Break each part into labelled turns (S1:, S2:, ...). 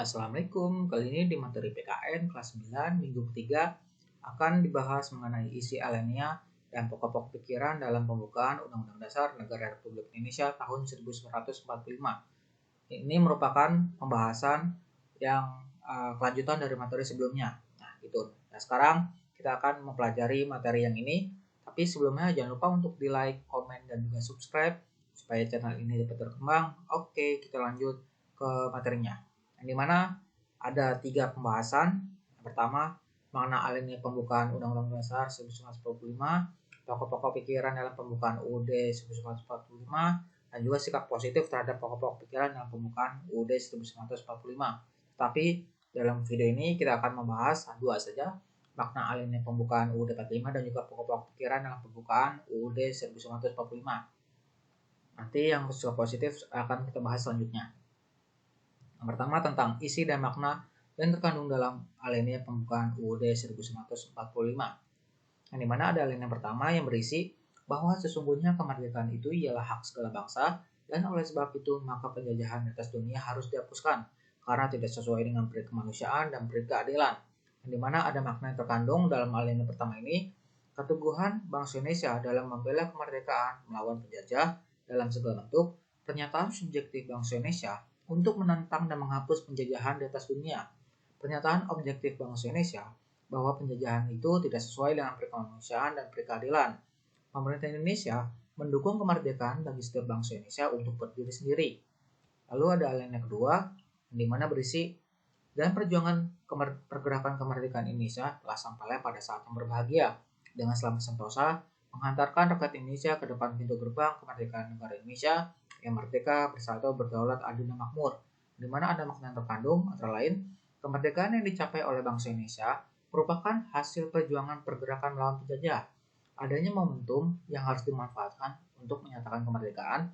S1: Assalamualaikum, kali ini di materi PKN kelas 9 minggu ketiga akan dibahas mengenai isi alinea dan pokok-pokok pikiran dalam pembukaan Undang-Undang Dasar Negara Republik Indonesia tahun 1945. Ini merupakan pembahasan yang kelanjutan dari materi sebelumnya. Nah, gitu. Nah, sekarang kita akan mempelajari materi yang ini, tapi sebelumnya jangan lupa untuk di like, komen, dan juga subscribe supaya channel ini dapat berkembang. Oke, kita lanjut ke materinya. Yang dimana ada 3 pembahasan. Yang pertama, makna alinea pembukaan Undang-Undang Dasar 1945, pokok-pokok pikiran dalam pembukaan UUD 1945, dan juga sikap positif terhadap pokok-pokok pikiran dalam pembukaan UUD 1945. Tapi dalam video ini kita akan membahas 2 saja, makna alinea pembukaan UUD 45 dan juga pokok-pokok pikiran dalam pembukaan UUD 1945. Nanti yang sikap positif akan kita bahas selanjutnya. Yang pertama tentang isi dan makna yang terkandung dalam alinea pembukaan UUD 1945. Yang dimana ada alinea pertama yang berisi bahwa sesungguhnya kemerdekaan itu ialah hak segala bangsa, dan oleh sebab itu maka penjajahan atas dunia harus dihapuskan karena tidak sesuai dengan peri kemanusiaan dan peri keadilan. Yang dimana ada makna yang terkandung dalam alinea pertama ini, keteguhan bangsa Indonesia dalam membela kemerdekaan melawan penjajah dalam segala bentuk, pernyataan subjektif bangsa Indonesia untuk menentang dan menghapus penjajahan di atas dunia. Pernyataan objektif bangsa Indonesia bahwa penjajahan itu tidak sesuai dengan peri kemanusiaan dan peri keadilan. Pemerintah Indonesia mendukung kemerdekaan bagi setiap bangsa Indonesia untuk berdiri sendiri. Lalu ada alinea kedua, di mana berisi dan perjuangan pergerakan kemerdekaan Indonesia telah sampai pada saat yang berbahagia dengan selamat sentosa menghantarkan rakyat Indonesia ke depan pintu gerbang kemerdekaan negara Indonesia yang merdeka, bersatu, berdaulat, adil, dan makmur, di mana ada makna yang terkandung antara lain kemerdekaan yang dicapai oleh bangsa Indonesia merupakan hasil perjuangan pergerakan melawan penjajah. Adanya momentum yang harus dimanfaatkan untuk menyatakan kemerdekaan.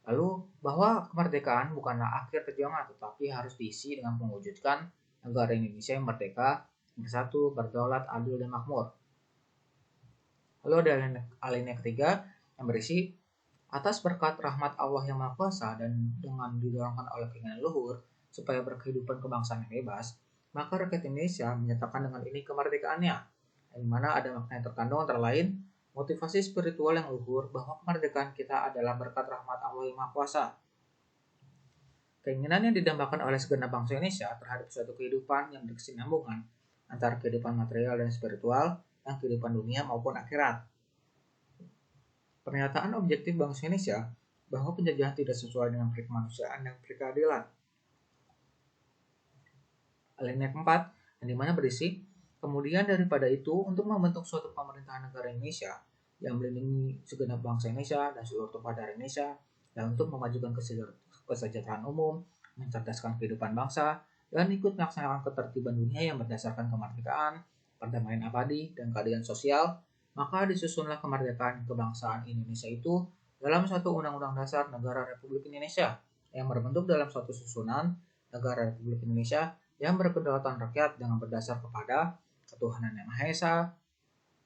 S1: Lalu bahwa kemerdekaan bukanlah akhir perjuangan, tetapi harus diisi dengan mewujudkan negara Indonesia yang merdeka, bersatu, berdaulat, adil, dan makmur. Lalu ada alinea ketiga yang berisi atas berkat rahmat Allah yang Maha Kuasa dan dengan didorongkan oleh keinginan luhur supaya berkehidupan kebangsaan yang bebas, maka rakyat Indonesia menyatakan dengan ini kemerdekaannya, di mana ada makna yang terkandung antara lain motivasi spiritual yang luhur bahwa kemerdekaan kita adalah berkat rahmat Allah yang Maha Kuasa. Keinginan yang didambakan oleh segenap bangsa Indonesia terhadap suatu kehidupan yang berkesinambungan antara kehidupan material dan spiritual dan kehidupan dunia maupun akhirat. Pernyataan objektif bangsa Indonesia bahwa penjajahan tidak sesuai dengan peri kemanusiaan dan peri keadilan. Alinea keempat, yang dimana berisi kemudian daripada itu untuk membentuk suatu pemerintahan negara Indonesia yang melindungi segenap bangsa Indonesia dan seluruh tumpah darah Indonesia, dan untuk memajukan kesejahteraan umum, mencerdaskan kehidupan bangsa, dan ikut melaksanakan ketertiban dunia yang berdasarkan kemerdekaan, perdamaian abadi, dan keadilan sosial, maka disusunlah kemerdekaan kebangsaan Indonesia itu dalam suatu Undang-Undang Dasar Negara Republik Indonesia yang berbentuk dalam suatu susunan Negara Republik Indonesia yang berkedaulatan rakyat dengan berdasar kepada ketuhanan yang Maha Esa,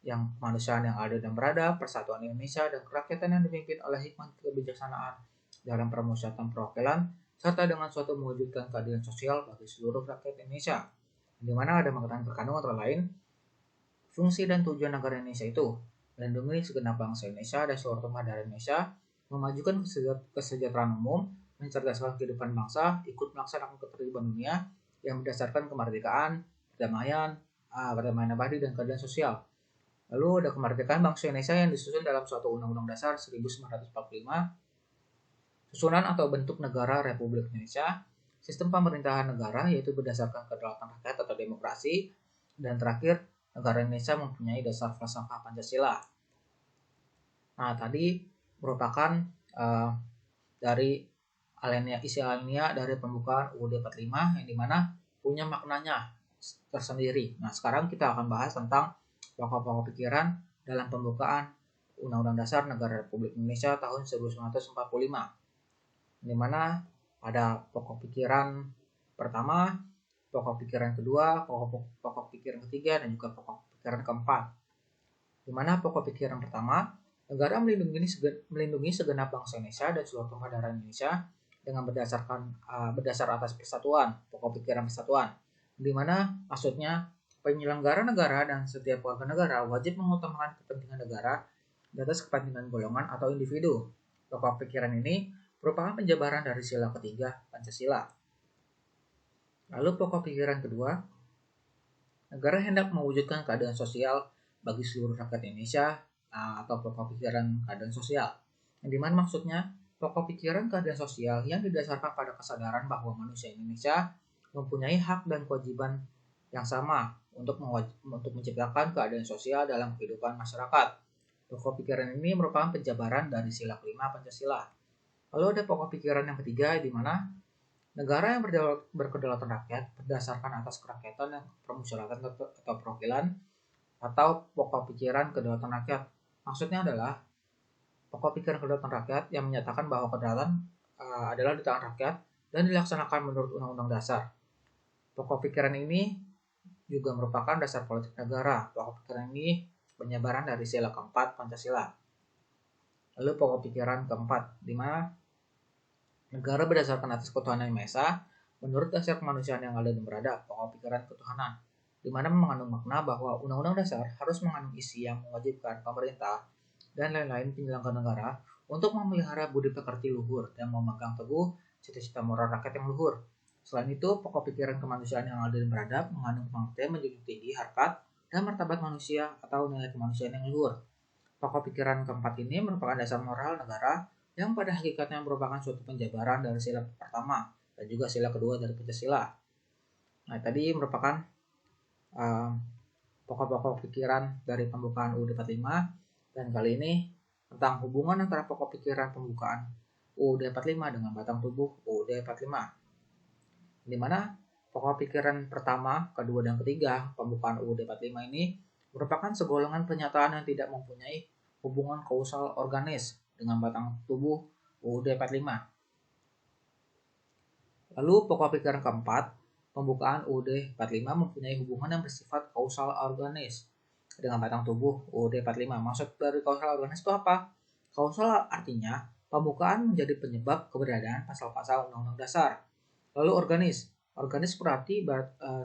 S1: yang kemanusiaan yang adil dan beradab, persatuan Indonesia, dan kerakyatan yang dipimpin oleh hikmat kebijaksanaan dalam permusyawaratan perwakilan, serta dengan suatu mewujudkan keadilan sosial bagi seluruh rakyat Indonesia, di mana ada makna terkandung antara lain fungsi dan tujuan negara Indonesia itu melindungi segenap bangsa Indonesia dan seluruh tumpah darah Indonesia, memajukan kesejahteraan umum, mencerdaskan kehidupan bangsa, ikut melaksanakan ketertiban dunia yang berdasarkan kemerdekaan, perdamaian abadi, dan keadilan sosial. Lalu ada kemerdekaan bangsa Indonesia yang disusun dalam suatu Undang-Undang Dasar 1945, susunan atau bentuk negara Republik Indonesia, sistem pemerintahan negara yaitu berdasarkan kedaulatan rakyat atau demokrasi, dan terakhir negara Indonesia mempunyai dasar falsafah Pancasila. Nah, tadi merupakan dari isi alinea dari pembukaan UUD 45 yang dimana punya maknanya tersendiri. Nah, sekarang kita akan bahas tentang pokok-pokok pikiran dalam pembukaan Undang-Undang Dasar Negara Republik Indonesia tahun 1945. Di mana ada pokok pikiran pertama, pokok pikiran kedua, pokok pikiran ketiga, dan juga pokok pikiran keempat. Di mana pokok pikiran pertama, negara melindungi segenap bangsa Indonesia dan seluruh tumpah darah Indonesia dengan berdasar atas persatuan, pokok pikiran persatuan, di mana maksudnya penyelenggara negara dan setiap warga negara wajib mengutamakan kepentingan negara di atas kepentingan golongan atau individu. Pokok pikiran ini merupakan penjabaran dari sila ketiga Pancasila. Lalu pokok pikiran kedua, negara hendak mewujudkan keadilan sosial bagi seluruh rakyat Indonesia, atau pokok pikiran keadilan sosial. Yang dimana maksudnya pokok pikiran keadilan sosial yang didasarkan pada kesadaran bahwa manusia Indonesia mempunyai hak dan kewajiban yang sama untuk menciptakan keadilan sosial dalam kehidupan masyarakat. Pokok pikiran ini merupakan penjabaran dari sila kelima Pancasila. Lalu ada pokok pikiran yang ketiga, di mana negara yang berkedaulatan rakyat berdasarkan atas kerakyatan dan permusyawaratan atau perwakilan, atau pokok pikiran kedaulatan rakyat. Maksudnya adalah pokok pikiran kedaulatan rakyat yang menyatakan bahwa kedaulatan adalah di tangan rakyat dan dilaksanakan menurut Undang-Undang Dasar. Pokok pikiran ini juga merupakan dasar politik negara. Pokok pikiran ini penyebaran dari sila keempat Pancasila. Lalu pokok pikiran keempat, di mana negara berdasarkan atas ketuhanan yang Maha Esa menurut dasar kemanusiaan yang adil dan beradab, pokok pikiran ketuhanan, di mana mengandung makna bahwa Undang-Undang Dasar harus mengandung isi yang mewajibkan pemerintah dan lain-lain penyelenggara negara untuk memelihara budi pekerti luhur dan memegang teguh cita-cita moral rakyat yang luhur. Selain itu, pokok pikiran kemanusiaan yang adil dan beradab mengandung pengertian menjunjung tinggi harkat dan martabat manusia atau nilai kemanusiaan yang luhur. Pokok pikiran keempat ini merupakan dasar moral negara yang pada hakikatnya merupakan suatu penjabaran dari sila pertama dan juga sila kedua dari Pancasila. Nah, tadi merupakan pokok-pokok pikiran dari pembukaan UUD 45, dan kali ini tentang hubungan antara pokok pikiran pembukaan UUD 45 dengan batang tubuh UUD 45. Di mana pokok pikiran pertama, kedua, dan ketiga pembukaan UUD 45 ini merupakan segolongan pernyataan yang tidak mempunyai hubungan kausal organis dengan batang tubuh UUD 45. Lalu pokok pikiran keempat, pembukaan UUD 45 mempunyai hubungan yang bersifat kausal organis dengan batang tubuh UUD 45. Maksud dari kausal organis itu apa? Kausal artinya pembukaan menjadi penyebab keberadaan pasal-pasal Undang-Undang Dasar. Lalu organis berarti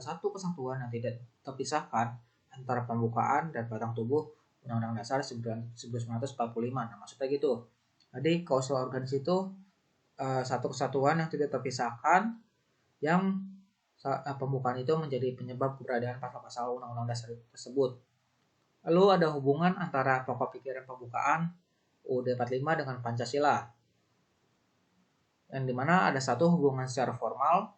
S1: satu kesatuan yang tidak terpisahkan antara pembukaan dan batang tubuh Undang-Undang Dasar 1945. Nah, maksudnya gitu. Jadi kausal organis itu satu kesatuan yang tidak terpisahkan yang pembukaan itu menjadi penyebab keberadaan pasal-pasal Undang-Undang Dasar tersebut. Lalu ada hubungan antara pokok pikiran pembukaan UUD 45 dengan Pancasila, yang dimana ada satu hubungan secara formal,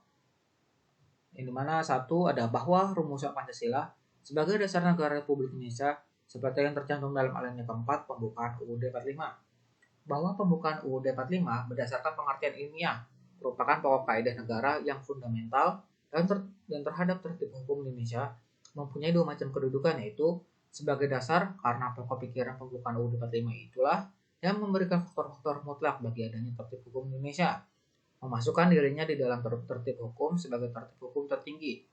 S1: yang dimana satu ada bahwa rumusan Pancasila sebagai dasar negara Republik Indonesia seperti yang tercantum dalam alinea keempat pembukaan UUD 45. Bahwa pembukaan UUD 45 berdasarkan pengertian ilmiah merupakan pokok kaidah negara yang fundamental dan terhadap tertib hukum Indonesia mempunyai dua macam kedudukan, yaitu sebagai dasar karena pokok pikiran pembukaan UUD 45 itulah yang memberikan faktor-faktor mutlak bagi adanya tertib hukum Indonesia, memasukkan dirinya di dalam tertib hukum sebagai tertib hukum tertinggi.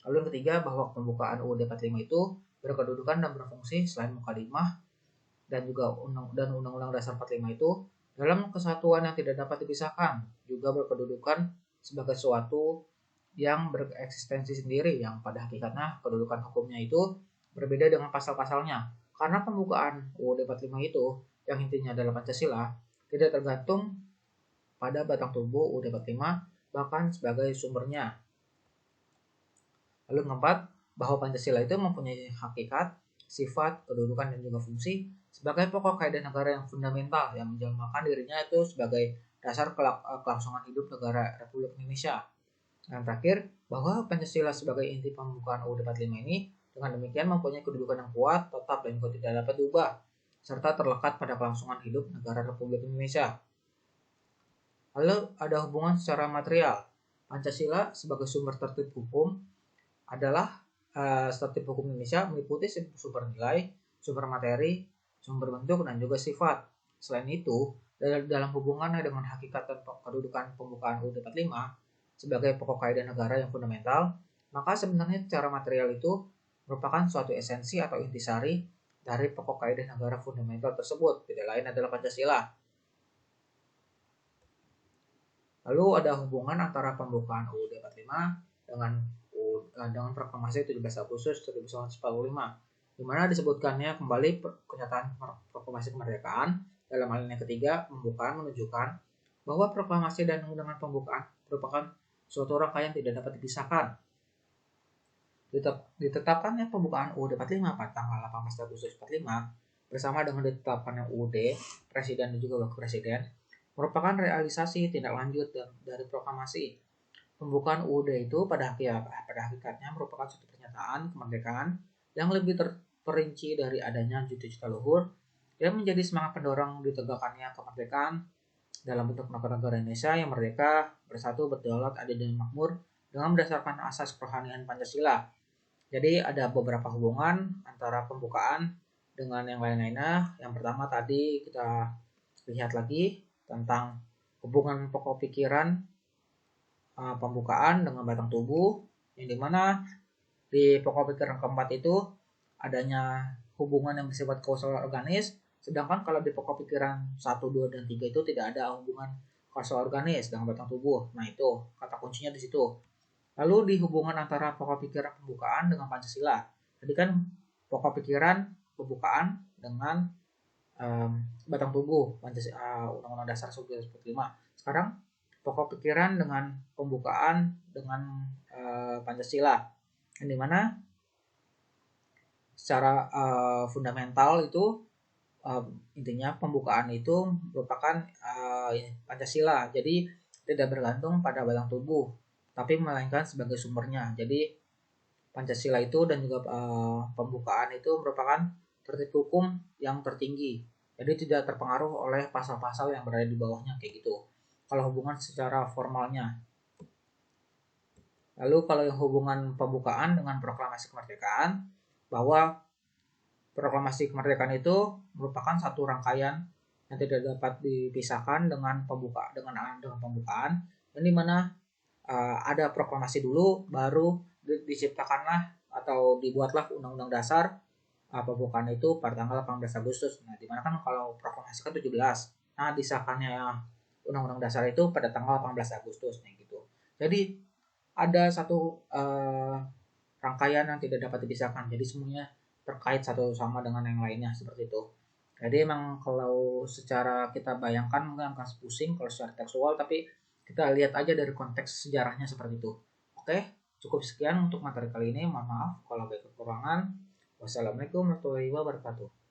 S1: Lalu yang ketiga, bahwa pembukaan UUD 45 itu berkedudukan dan berfungsi selain mukadimah dan juga Undang-Undang Dasar 45 itu dalam kesatuan yang tidak dapat dipisahkan, juga berkedudukan sebagai suatu yang bereksistensi sendiri yang pada hakikatnya kedudukan hukumnya itu berbeda dengan pasal-pasalnya. Karena pembukaan UUD 45 itu yang intinya adalah Pancasila tidak tergantung pada batang tubuh UUD 45 bahkan sebagai sumbernya. Lalu keempat, bahwa Pancasila itu mempunyai hakikat, sifat, kedudukan, dan juga fungsi sebagai pokok kaidah negara yang fundamental yang menjelmakan dirinya itu sebagai dasar kelangsungan hidup negara Republik Indonesia. Dan terakhir, bahwa Pancasila sebagai inti pembukaan UUD 45 ini dengan demikian mempunyai kedudukan yang kuat, tetap, dan juga tidak dapat diubah, serta terlekat pada kelangsungan hidup negara Republik Indonesia. Lalu ada hubungan secara material. Pancasila sebagai sumber tertib hukum adalah tertib hukum Indonesia meliputi sumber nilai, sumber materi, sumber bentuk, dan juga sifat. Selain itu, dalam hubungannya dengan hakikat dan kedudukan pembukaan UUD 45 sebagai pokok kaidah negara yang fundamental, maka sebenarnya secara material itu merupakan suatu esensi atau intisari dari pokok kaidah negara fundamental tersebut, tidak lain adalah Pancasila. Lalu ada hubungan antara pembukaan UUD 45 dengan proklamasi 17 Agustus 1945, di mana disebutkannya kembali kenyataan proklamasi kemerdekaan dalam alinea ketiga pembukaan menunjukkan bahwa proklamasi dan undangan pembukaan merupakan suatu rangkaian tidak dapat dipisahkan. Ditetapkannya pembukaan UUD 45 pada tanggal 18 Agustus 45 bersama dengan ditetapkannya UUD Presiden dan juga Wakil Presiden merupakan realisasi tindak lanjut dari proklamasi. Pembukaan UUD itu pada hakikatnya merupakan suatu pernyataan kemerdekaan yang lebih terperinci dari adanya juta-juta luhur yang menjadi semangat pendorong ditegakkannya kemerdekaan dalam bentuk negara Indonesia yang merdeka, bersatu, berdaulat, adil dan makmur dengan berdasarkan asas kerohanian Pancasila. Jadi ada beberapa hubungan antara pembukaan dengan yang lain-lainnya. Yang pertama tadi kita lihat lagi tentang hubungan pokok pikiran pembukaan dengan batang tubuh, yang dimana di pokok pikiran keempat itu adanya hubungan yang bersifat kausal organis, sedangkan kalau di pokok pikiran 1, 2, dan 3 itu tidak ada hubungan kausal organis dengan batang tubuh. Nah itu kata kuncinya di situ. Lalu di hubungan antara pokok pikiran pembukaan dengan Pancasila. Tadi kan pokok pikiran pembukaan dengan batang tubuh Undang-Undang Dasar 1945. Sekarang pokok pikiran dengan pembukaan dengan Pancasila, yang dimana secara fundamental itu intinya pembukaan itu merupakan Pancasila, jadi tidak bergantung pada batang tubuh, tapi melainkan sebagai sumbernya. Jadi Pancasila itu dan juga pembukaan itu merupakan tertib hukum yang tertinggi, jadi tidak terpengaruh oleh pasal-pasal yang berada di bawahnya kayak gitu. Kalau hubungan secara formalnya. Lalu kalau yang hubungan pembukaan dengan proklamasi kemerdekaan, bahwa proklamasi kemerdekaan itu merupakan satu rangkaian yang tidak dapat dipisahkan dengan pembukaan, yang dimana ada proklamasi dulu, baru diciptakanlah atau dibuatlah Undang-Undang Dasar pembukaan itu pada tanggal 18 Agustus. Nah, dimana kan kalau proklamasi kan 17. Nah, disahkannya Undang-Undang Dasar itu pada tanggal 18 Agustus nih gitu. Jadi ada satu rangkaian yang tidak dapat dipisahkan. Jadi semuanya terkait satu sama dengan yang lainnya seperti itu. Jadi emang kalau secara kita bayangkan mungkin akan pusing kalau secara tekstual, tapi kita lihat aja dari konteks sejarahnya seperti itu. Oke, cukup sekian untuk materi kali ini. Mohon maaf kalau ada kekurangan. Wassalamualaikum warahmatullahi wabarakatuh.